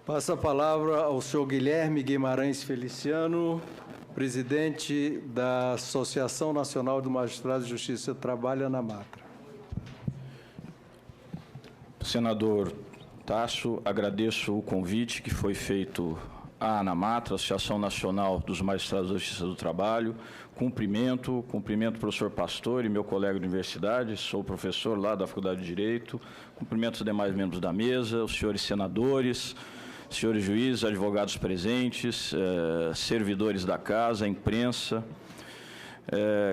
Passa a palavra ao senhor Guilherme Guimarães Feliciano, presidente da Associação Nacional do Magistrado de Justiça do Trabalho, ANAMATRA. Senador Tasso, agradeço o convite que foi feito à ANAMATRA, Associação Nacional dos Magistrados da Justiça do Trabalho. Cumprimento o professor Pastor e meu colega de universidade, sou professor lá da Faculdade de Direito. Cumprimento os demais membros da mesa, os senhores senadores, senhores juízes, advogados presentes, servidores da casa, imprensa.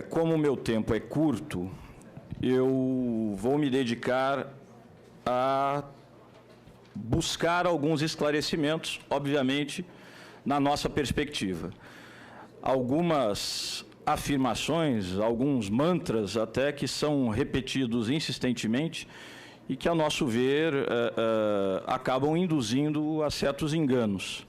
Como o meu tempo é curto, eu vou me dedicar a buscar alguns esclarecimentos, obviamente, na nossa perspectiva. Algumas afirmações, alguns mantras até que são repetidos insistentemente e que, a nosso ver, acabam induzindo a certos enganos.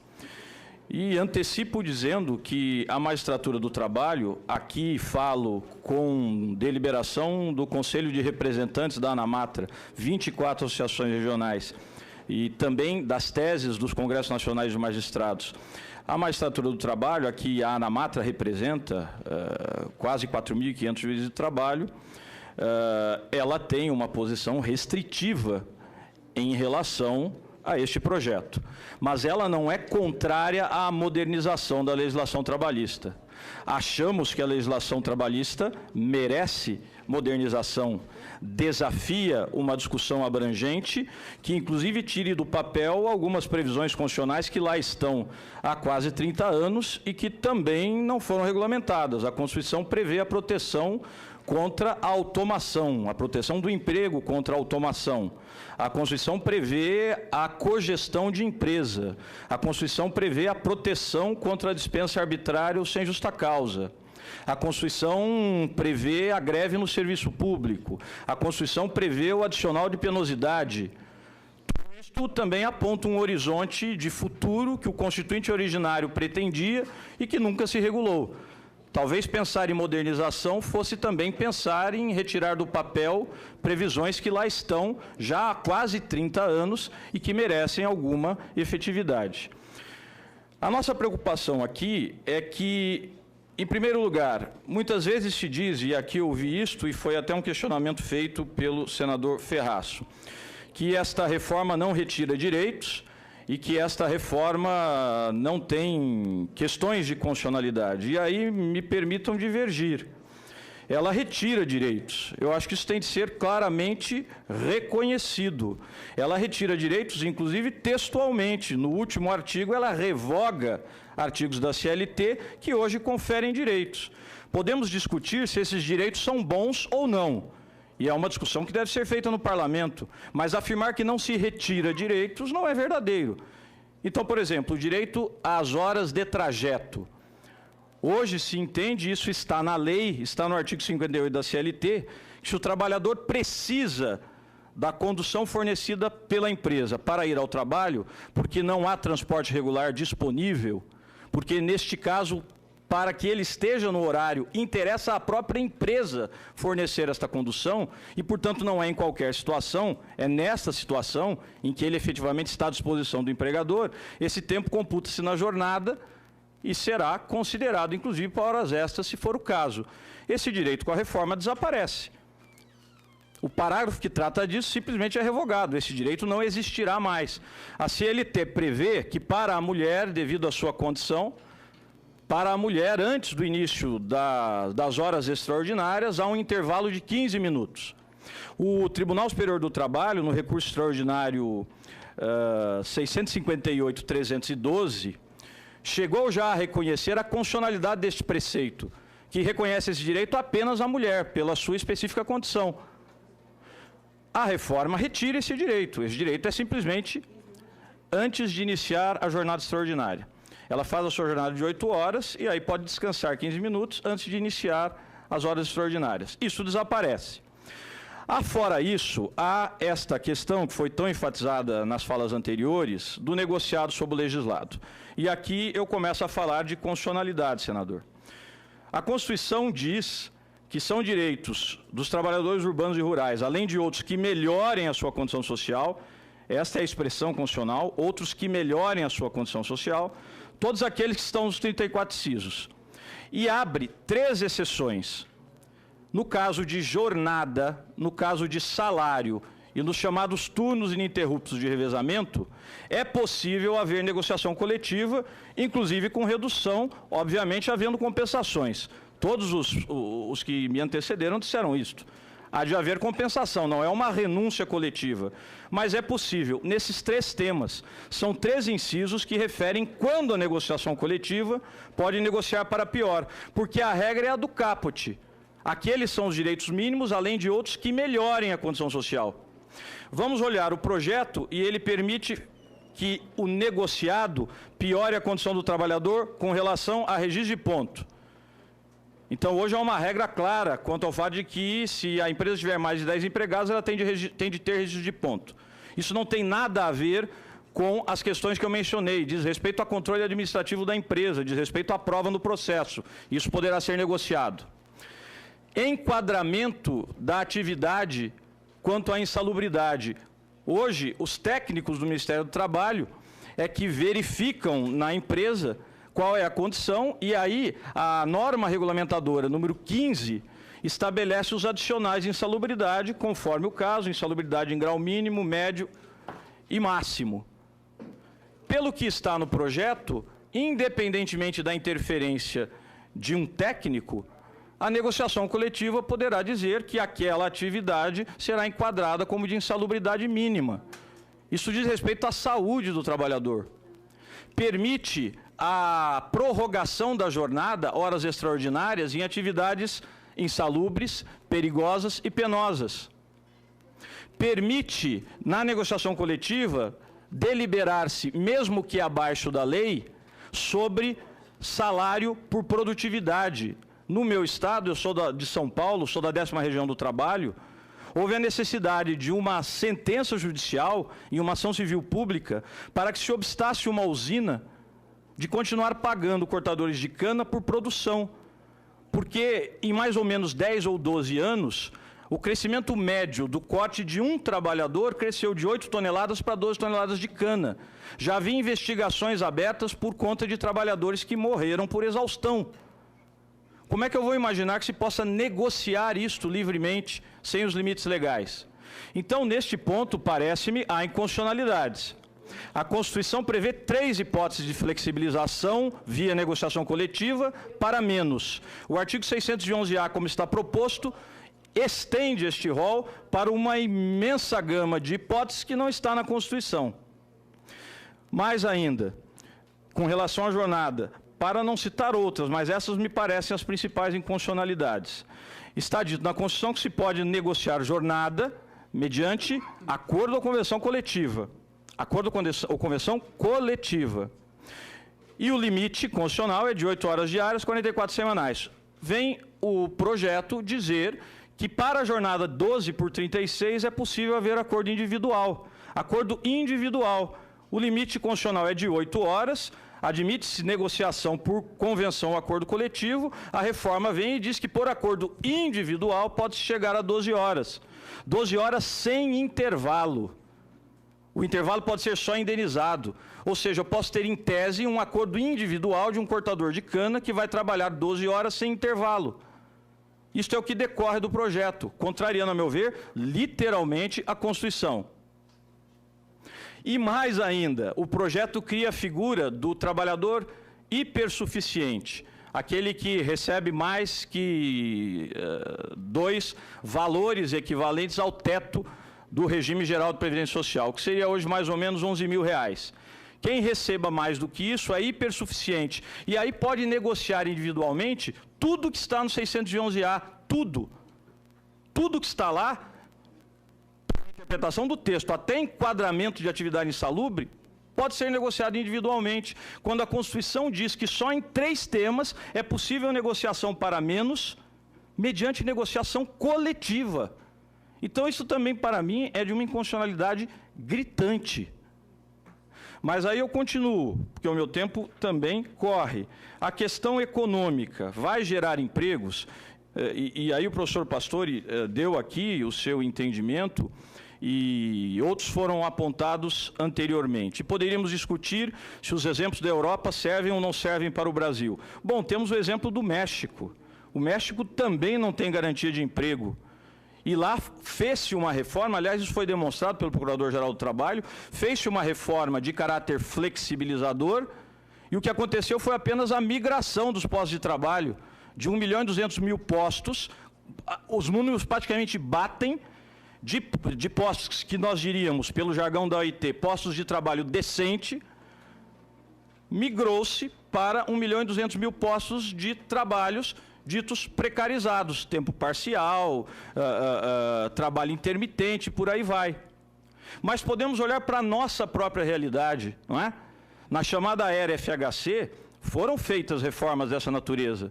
E antecipo dizendo que a magistratura do trabalho, aqui falo com deliberação do Conselho de Representantes da ANAMATRA, 24 associações regionais, e também das teses dos Congressos Nacionais de Magistrados. A magistratura do trabalho, aqui a ANAMATRA representa quase 4.500 juízes de trabalho, ela tem uma posição restritiva em relação a este projeto. Mas ela não é contrária à modernização da legislação trabalhista. Achamos que a legislação trabalhista merece modernização, desafia uma discussão abrangente, que inclusive tire do papel algumas previsões constitucionais que lá estão há quase 30 anos e que também não foram regulamentadas. A Constituição prevê a proteção contra a automação, a proteção do emprego contra a automação. A Constituição prevê a cogestão de empresa. A Constituição prevê a proteção contra a dispensa arbitrária ou sem justa causa. A Constituição prevê a greve no serviço público. A Constituição prevê o adicional de penosidade. Tudo isto também aponta um horizonte de futuro que o Constituinte originário pretendia e que nunca se regulou. Talvez pensar em modernização fosse também pensar em retirar do papel previsões que lá estão já há quase 30 anos e que merecem alguma efetividade. A nossa preocupação aqui é que, em primeiro lugar, muitas vezes se diz, e aqui eu ouvi isto, e foi até um questionamento feito pelo senador Ferraço, que esta reforma não retira direitos e que esta reforma não tem questões de constitucionalidade. E aí me permitam divergir. Ela retira direitos. Eu acho que isso tem de ser claramente reconhecido. Ela retira direitos, inclusive textualmente. No último artigo, ela revoga artigos da CLT que hoje conferem direitos. Podemos discutir se esses direitos são bons ou não. E é uma discussão que deve ser feita no parlamento. Mas afirmar que não se retira direitos não é verdadeiro. Então, por exemplo, o direito às horas de trajeto. Hoje se entende, isso está na lei, está no artigo 58 da CLT, que se o trabalhador precisa da condução fornecida pela empresa para ir ao trabalho, porque não há transporte regular disponível, porque neste caso, para que ele esteja no horário, interessa à própria empresa fornecer esta condução e, portanto, não é em qualquer situação, é nesta situação em que ele efetivamente está à disposição do empregador, esse tempo computa-se na jornada e será considerado, inclusive, para horas extras, se for o caso. Esse direito, com a reforma, desaparece. O parágrafo que trata disso simplesmente é revogado. Esse direito não existirá mais. A CLT prevê que, para a mulher, devido à sua condição, para a mulher, antes do início das horas extraordinárias, há um intervalo de 15 minutos. O Tribunal Superior do Trabalho, no recurso extraordinário 658-312, chegou já a reconhecer a constitucionalidade deste preceito, que reconhece esse direito apenas à mulher, pela sua específica condição. A reforma retira esse direito. Esse direito é simplesmente antes de iniciar a jornada extraordinária. Ela faz a sua jornada de 8 horas e aí pode descansar 15 minutos antes de iniciar as horas extraordinárias. Isso desaparece. Afora isso, há esta questão que foi tão enfatizada nas falas anteriores, do negociado sobre o legislado. E aqui eu começo a falar de constitucionalidade, senador. A Constituição diz que são direitos dos trabalhadores urbanos e rurais, além de outros que melhorem a sua condição social, esta é a expressão constitucional, outros que melhorem a sua condição social, todos aqueles que estão nos 34 incisos. E abre 3 exceções. No caso de jornada, no caso de salário e nos chamados turnos ininterruptos de revezamento, é possível haver negociação coletiva, inclusive com redução, obviamente havendo compensações. Todos os que me antecederam disseram isto. Há de haver compensação, não é uma renúncia coletiva, mas é possível. Nesses 3 temas, são 3 incisos que referem quando a negociação coletiva pode negociar para pior, porque a regra é a do caput. Aqueles são os direitos mínimos, além de outros que melhorem a condição social. Vamos olhar o projeto e ele permite que o negociado piore a condição do trabalhador com relação a registro de ponto. Então, hoje há uma regra clara quanto ao fato de que, se a empresa tiver mais de 10 empregados, ela tem de ter registro de ponto. Isso não tem nada a ver com as questões que eu mencionei, diz respeito ao controle administrativo da empresa, diz respeito à prova no processo. Isso poderá ser negociado. Enquadramento da atividade quanto à insalubridade. Hoje, os técnicos do Ministério do Trabalho é que verificam na empresa qual é a condição, e aí a norma regulamentadora número 15 estabelece os adicionais de insalubridade, conforme o caso, insalubridade em grau mínimo, médio e máximo. Pelo que está no projeto, independentemente da interferência de um técnico, a negociação coletiva poderá dizer que aquela atividade será enquadrada como de insalubridade mínima. Isso diz respeito à saúde do trabalhador. Permite a prorrogação da jornada, horas extraordinárias, em atividades insalubres, perigosas e penosas. Permite, na negociação coletiva, deliberar-se, mesmo que abaixo da lei, sobre salário por produtividade. No meu estado, eu sou de São Paulo, sou da 10ª região do trabalho, houve a necessidade de uma sentença judicial e uma ação civil pública para que se obstasse uma usina de continuar pagando cortadores de cana por produção. Porque em mais ou menos 10 ou 12 anos, o crescimento médio do corte de um trabalhador cresceu de 8 toneladas para 12 toneladas de cana. Já havia investigações abertas por conta de trabalhadores que morreram por exaustão. Como é que eu vou imaginar que se possa negociar isto livremente, sem os limites legais? Então, neste ponto, parece-me, há inconstitucionalidades. A Constituição prevê 3 hipóteses de flexibilização via negociação coletiva para menos. O artigo 611-A, como está proposto, estende este rol para uma imensa gama de hipóteses que não está na Constituição. Mais ainda, com relação à jornada, para não citar outras, mas essas me parecem as principais inconstitucionalidades. Está dito na Constituição que se pode negociar jornada mediante acordo ou convenção coletiva. Acordo ou convenção coletiva. E o limite constitucional é de 8 horas diárias, 44 semanais. Vem o projeto dizer que para a jornada 12/36 é possível haver acordo individual. Acordo individual. O limite constitucional é de 8 horas, admite-se negociação por convenção ou acordo coletivo, a reforma vem e diz que por acordo individual pode-se chegar a 12 horas. 12 horas sem intervalo. O intervalo pode ser só indenizado, ou seja, eu posso ter em tese um acordo individual de um cortador de cana que vai trabalhar 12 horas sem intervalo. Isto é o que decorre do projeto, contrariando, a meu ver, literalmente a Constituição. E mais ainda, o projeto cria a figura do trabalhador hipersuficiente, aquele que recebe mais que 2 valores equivalentes ao teto do regime geral de previdência social, que seria hoje mais ou menos R$11.000. Quem receba mais do que isso é hipersuficiente. E aí pode negociar individualmente tudo que está no 611-A, tudo. Tudo que está lá, interpretação do texto, até enquadramento de atividade insalubre, pode ser negociado individualmente, quando a Constituição diz que só em 3 temas é possível negociação para menos, mediante negociação coletiva. Então, isso também, para mim, é de uma inconstitucionalidade gritante. Mas aí eu continuo, porque o meu tempo também corre. A questão econômica vai gerar empregos, e aí o professor Pastore deu aqui o seu entendimento, e outros foram apontados anteriormente. E poderíamos discutir se os exemplos da Europa servem ou não servem para o Brasil. Bom, temos o exemplo do México. O México também não tem garantia de emprego. E lá fez-se uma reforma, aliás, isso foi demonstrado pelo Procurador-Geral do Trabalho, fez-se uma reforma de caráter flexibilizador, e o que aconteceu foi apenas a migração dos postos de trabalho, de 1.200.000 postos, os números praticamente batem, de postos que nós diríamos, pelo jargão da OIT, postos de trabalho decente, migrou-se para 1.200.000 postos de trabalhos ditos precarizados, tempo parcial, trabalho intermitente, por aí vai. Mas podemos olhar para a nossa própria realidade, não é? Na chamada era FHC, foram feitas reformas dessa natureza.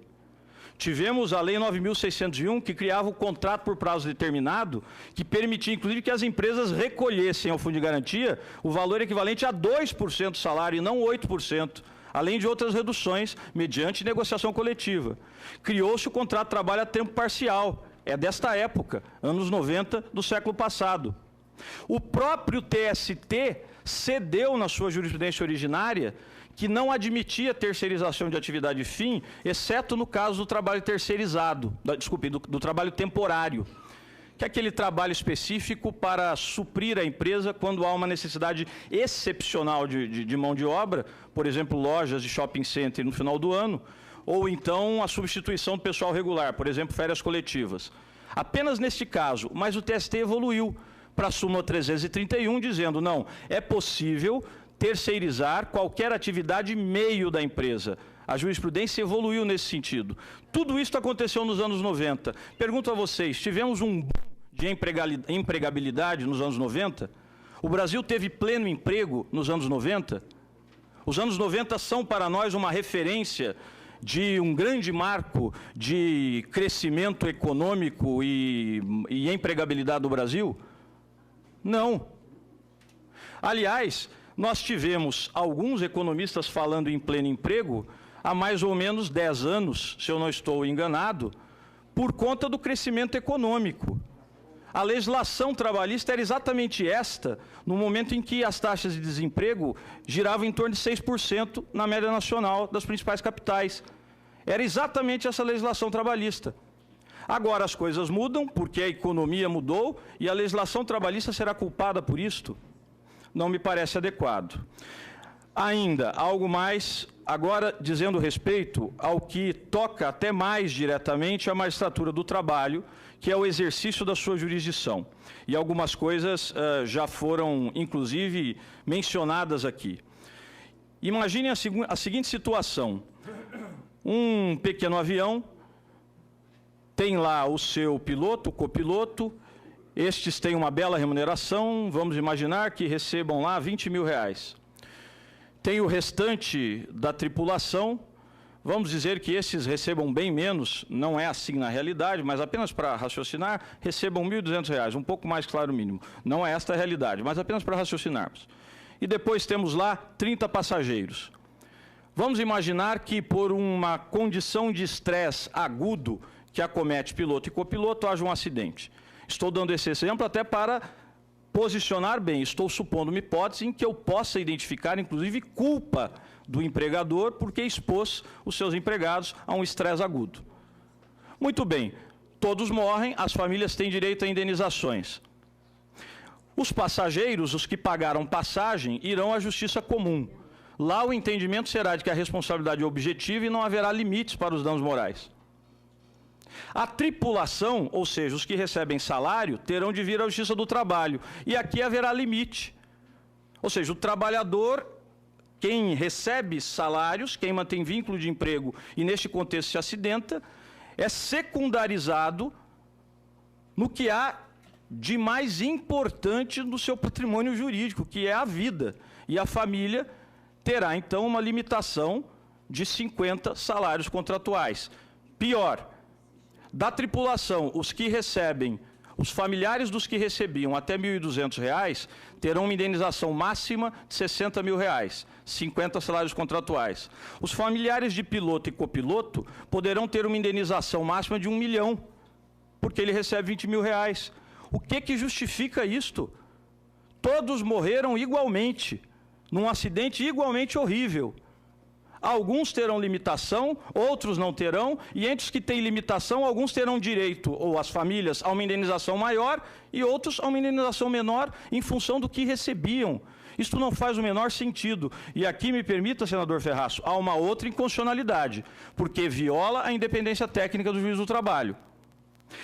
Tivemos a Lei 9.601, que criava o contrato por prazo determinado, que permitia, inclusive, que as empresas recolhessem ao Fundo de Garantia o valor equivalente a 2% do salário, e não 8%. Além de outras reduções, mediante negociação coletiva. Criou-se o contrato de trabalho a tempo parcial, é desta época, anos 90 do século passado. O próprio TST cedeu na sua jurisprudência originária que não admitia terceirização de atividade fim, exceto no caso do trabalho terceirizado, do trabalho temporário, que é aquele trabalho específico para suprir a empresa quando há uma necessidade excepcional de mão de obra, por exemplo, lojas de shopping center no final do ano, ou então a substituição do pessoal regular, por exemplo, férias coletivas. Apenas neste caso, mas o TST evoluiu para a súmula 331, dizendo, não, é possível terceirizar qualquer atividade meio da empresa. A jurisprudência evoluiu nesse sentido. Tudo isso aconteceu nos anos 90. Pergunto a vocês, tivemos um boom de empregabilidade nos anos 90? O Brasil teve pleno emprego nos anos 90? Os anos 90 são para nós uma referência de um grande marco de crescimento econômico e empregabilidade do Brasil? Não. Aliás, nós tivemos alguns economistas falando em pleno emprego há mais ou menos 10 anos, se eu não estou enganado, por conta do crescimento econômico. A legislação trabalhista era exatamente esta, no momento em que as taxas de desemprego giravam em torno de 6% na média nacional das principais capitais. Era exatamente essa legislação trabalhista. Agora as coisas mudam, porque a economia mudou, e a legislação trabalhista será culpada por isto? Não me parece adequado. Ainda, algo mais, agora dizendo respeito ao que toca até mais diretamente à magistratura do trabalho, que é o exercício da sua jurisdição. E algumas coisas já foram, inclusive, mencionadas aqui. Imaginem a seguinte situação. Um pequeno avião tem lá o seu piloto, o copiloto, estes têm uma bela remuneração, vamos imaginar que recebam lá 20 mil reais. Tem o restante da tripulação, vamos dizer que esses recebam bem menos, não é assim na realidade, mas apenas para raciocinar, recebam R$ 1.200, um pouco mais claro o mínimo. Não é esta a realidade, mas apenas para raciocinarmos. E depois temos lá 30 passageiros. Vamos imaginar que por uma condição de estresse agudo que acomete piloto e copiloto, haja um acidente. Estou dando esse exemplo até para posicionar bem, estou supondo uma hipótese em que eu possa identificar, inclusive, culpa do empregador porque expôs os seus empregados a um estresse agudo. Muito bem, todos morrem, as famílias têm direito a indenizações. Os passageiros, os que pagaram passagem, irão à justiça comum. Lá o entendimento será de que a responsabilidade é objetiva e não haverá limites para os danos morais. A tripulação, ou seja, os que recebem salário, terão de vir à Justiça do Trabalho. E aqui haverá limite. Ou seja, o trabalhador, quem recebe salários, quem mantém vínculo de emprego e neste contexto se acidenta, é secundarizado no que há de mais importante no seu patrimônio jurídico, que é a vida. E a família terá, então, uma limitação de 50 salários contratuais. Pior, da tripulação, os que recebem, os familiares dos que recebiam até R$ 1.200 terão uma indenização máxima de R$ 60 mil, 50 salários contratuais. Os familiares de piloto e copiloto poderão ter uma indenização máxima de R$ 1 milhão, porque ele recebe R$ 20 mil. O que justifica isto? Todos morreram igualmente, num acidente igualmente horrível. Alguns terão limitação, outros não terão, e entre os que têm limitação, alguns terão direito, ou as famílias, a uma indenização maior, e outros a uma indenização menor, em função do que recebiam. Isto não faz o menor sentido. E aqui, me permita, senador Ferraz, há uma outra inconstitucionalidade, porque viola a independência técnica do juiz do trabalho.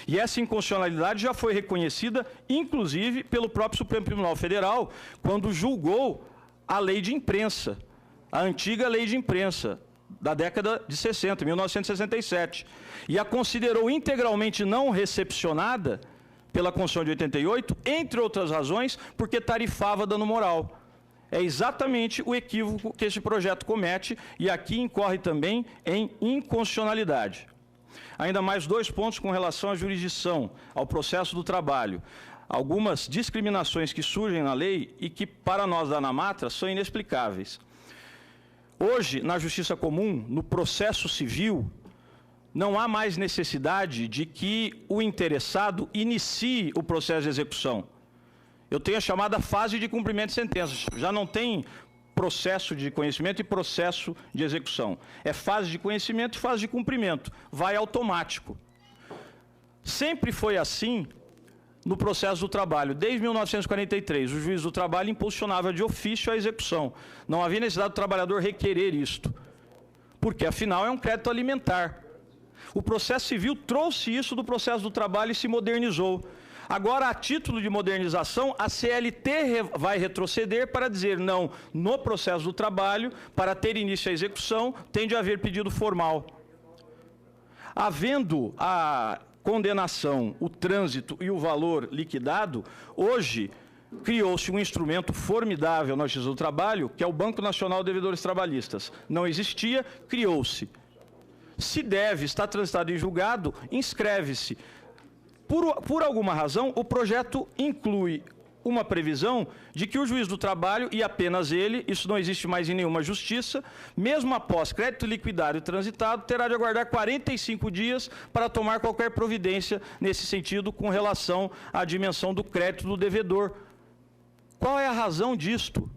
E essa inconstitucionalidade já foi reconhecida, inclusive, pelo próprio Supremo Tribunal Federal, quando julgou a lei de imprensa, a antiga lei de imprensa, da década de 60, 1967, e a considerou integralmente não recepcionada pela Constituição de 88, entre outras razões, porque tarifava dano moral. É exatamente o equívoco que este projeto comete, e aqui incorre também em inconstitucionalidade. Ainda mais 2 pontos com relação à jurisdição, ao processo do trabalho. Algumas discriminações que surgem na lei e que, para nós da ANAMATRA, são inexplicáveis. Hoje, na Justiça Comum, no processo civil, não há mais necessidade de que o interessado inicie o processo de execução. Eu tenho a chamada fase de cumprimento de sentenças. Já não tem processo de conhecimento e processo de execução. É fase de conhecimento e fase de cumprimento. Vai automático. Sempre foi assim no processo do trabalho. Desde 1943, o juiz do trabalho impulsionava de ofício a execução. Não havia necessidade do trabalhador requerer isto, porque, afinal, é um crédito alimentar. O processo civil trouxe isso do processo do trabalho e se modernizou. Agora, a título de modernização, a CLT vai retroceder para dizer, não, no processo do trabalho, para ter início a execução, tem de haver pedido formal. Havendo a condenação, o trânsito e o valor liquidado, hoje criou-se um instrumento formidável na Justiça do Trabalho, que é o Banco Nacional de Devedores Trabalhistas. Não existia, criou-se. Se deve estar transitado em julgado, inscreve-se. Por alguma razão, o projeto inclui uma previsão de que o juiz do trabalho, e apenas ele, isso não existe mais em nenhuma justiça, mesmo após crédito liquidado e transitado, terá de aguardar 45 dias para tomar qualquer providência nesse sentido com relação à dimensão do crédito do devedor. Qual é a razão disto?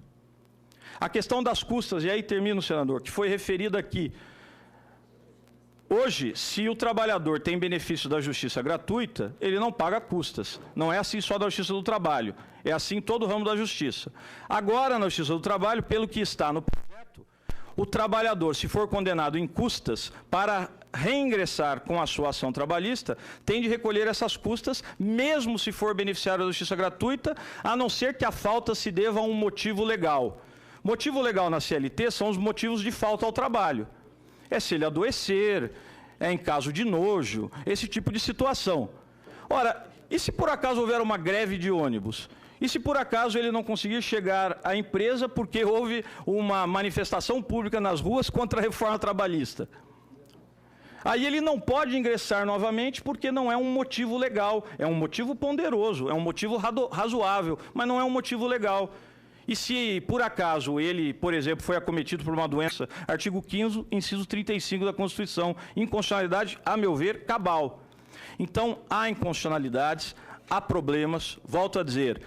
A questão das custas, e aí termino, senador, que foi referida aqui. Hoje, se o trabalhador tem benefício da justiça gratuita, ele não paga custas. Não é assim só da Justiça do Trabalho, é assim em todo o ramo da justiça. Agora, na Justiça do Trabalho, pelo que está no projeto, o trabalhador, se for condenado em custas, para reingressar com a sua ação trabalhista, tem de recolher essas custas, mesmo se for beneficiário da justiça gratuita, a não ser que a falta se deva a um motivo legal. Motivo legal na CLT são os motivos de falta ao trabalho. É se ele adoecer, é em caso de nojo, esse tipo de situação. Ora, e se por acaso houver uma greve de ônibus? E se por acaso ele não conseguir chegar à empresa porque houve uma manifestação pública nas ruas contra a reforma trabalhista? Aí ele não pode ingressar novamente porque não é um motivo legal, é um motivo ponderoso, é um motivo razoável, mas não é um motivo legal. E se, por acaso, ele, por exemplo, foi acometido por uma doença, artigo 15º, inciso 35 da Constituição, inconstitucionalidade, a meu ver, cabal. Então, há inconstitucionalidades, há problemas, volto a dizer,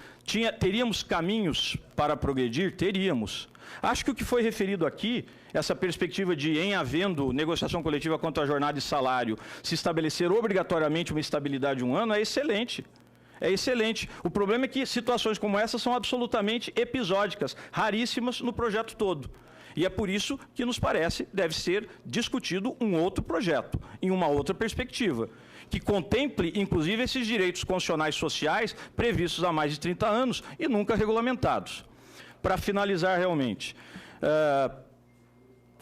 teríamos caminhos para progredir? Teríamos. Acho que o que foi referido aqui, essa perspectiva de, em havendo negociação coletiva quanto à jornada e salário, se estabelecer obrigatoriamente uma estabilidade de 1 ano, é excelente. É excelente. O problema é que situações como essa são absolutamente episódicas, raríssimas no projeto todo. E é por isso que nos parece deve ser discutido um outro projeto, em uma outra perspectiva, que contemple, inclusive, esses direitos constitucionais sociais previstos há mais de 30 anos e nunca regulamentados. Para finalizar, realmente,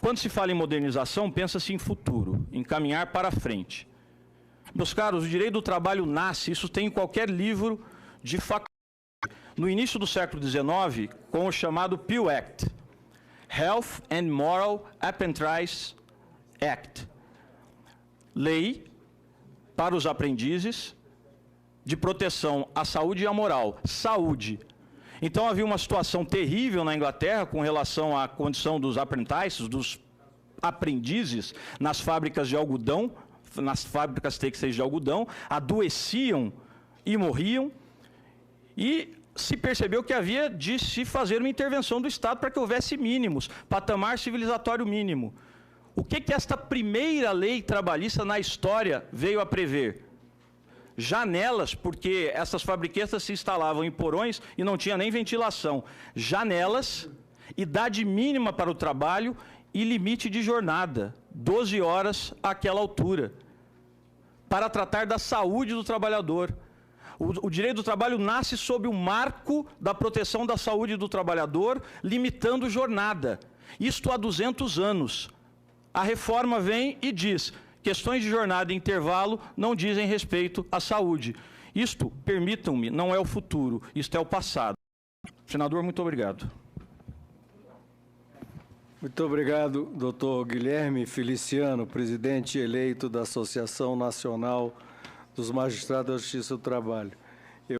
quando se fala em modernização, pensa-se em futuro, em caminhar para frente. Meus caros, o direito do trabalho nasce, isso tem em qualquer livro de faculdade, no início do século XIX, com o chamado Peel Act, Health and Moral Apprentice Act, lei para os aprendizes de proteção à saúde e à moral, saúde. Então havia uma situação terrível na Inglaterra com relação à condição dos apprentices, dos aprendizes nas fábricas de algodão, nas fábricas têxteis de algodão, adoeciam e morriam, e se percebeu que havia de se fazer uma intervenção do Estado para que houvesse mínimos, patamar civilizatório mínimo. O que esta primeira lei trabalhista na história veio a prever? Janelas, porque essas fabriquetas se instalavam em porões e não tinha nem ventilação. Janelas, idade mínima para o trabalho e limite de jornada, 12 horas àquela altura, para tratar da saúde do trabalhador. O direito do trabalho nasce sob o marco da proteção da saúde do trabalhador, limitando jornada. Isto há 200 anos. A reforma vem e diz: questões de jornada e intervalo não dizem respeito à saúde. Isto, permitam-me, não é o futuro, isto é o passado. Senador, muito obrigado. Muito obrigado, doutor Guilherme Feliciano, presidente eleito da Associação Nacional dos Magistrados da Justiça do Trabalho.